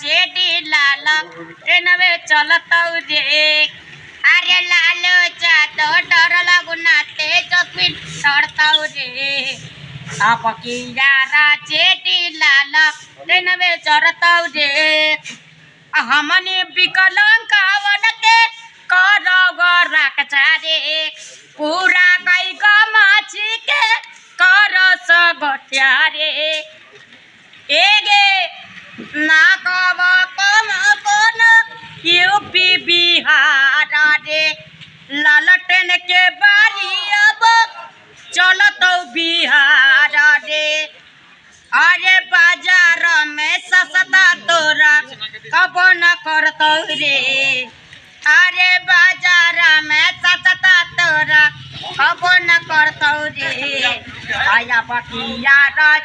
चेटी लाल ट्रेन में चलता रे अरे लाल चादो डर लगुना तेजस्वी चढ़ता रे आप की यारा चेटी लाल ट्रेन में चढ़ता रे हमने विकलांग के राकचारे पूरा कई माछी के कर सगठियारे एगे ना कब कम कोन यूपी बिहार रे लालटेन के बारी अब चलत बिहार रे अरे बाजार में सस्ता तोरा कब न करत रे अरे बाजार में सस्ता तोरा कब न करत रे आया बकिया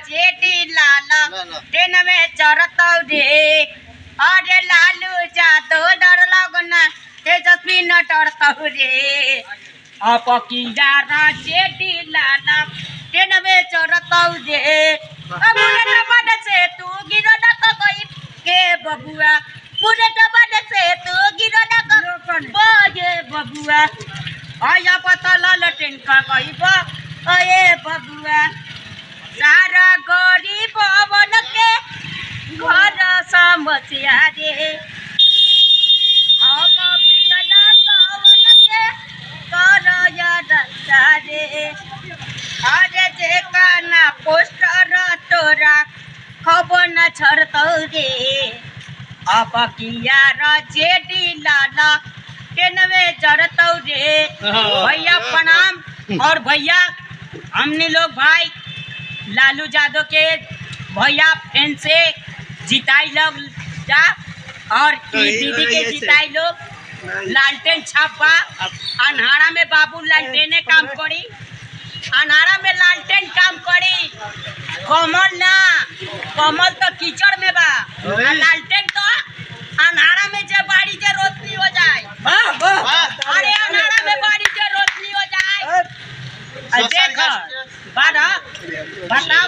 चेटी लाल ट्रेन में चढ़त रे अरे लालू जादो डर लगना तेजस्वी न डरत रे अपकिया चेटी लाल ट्रेन में चढ़त रे मुझे बड़ से तू गिरो न कोई के बबुआ मुझे बड़ से तू गिरो न बजे बबुआ आया पता लालटेन का गईब अये बबुआ सारा गरीब बन के घर समस्या रे हम विकलांग बन के कर रक्षा रे अरे देखा ना पोस्टर तोरा खबर न छड़तौ रे अब किया चेटी लाल ट्रेन में चढ़तौ रे भैया प्रणाम। और भैया हमने लोग भाई लालू यादव के भैया फैन से जिताई लोग जा और दीदी के जिताई लोग लालटेन छापा अनहारा में बाबू लालटेने काम करी अनारा में लालटेन काम करी कमल ना कमल तो कीचड़ में बा लालटेन तो अनारा में जे बाड़ी जे रोशनी हो जाए अरे अनारा में बाड़ी जे रोशनी हो जाए देख बता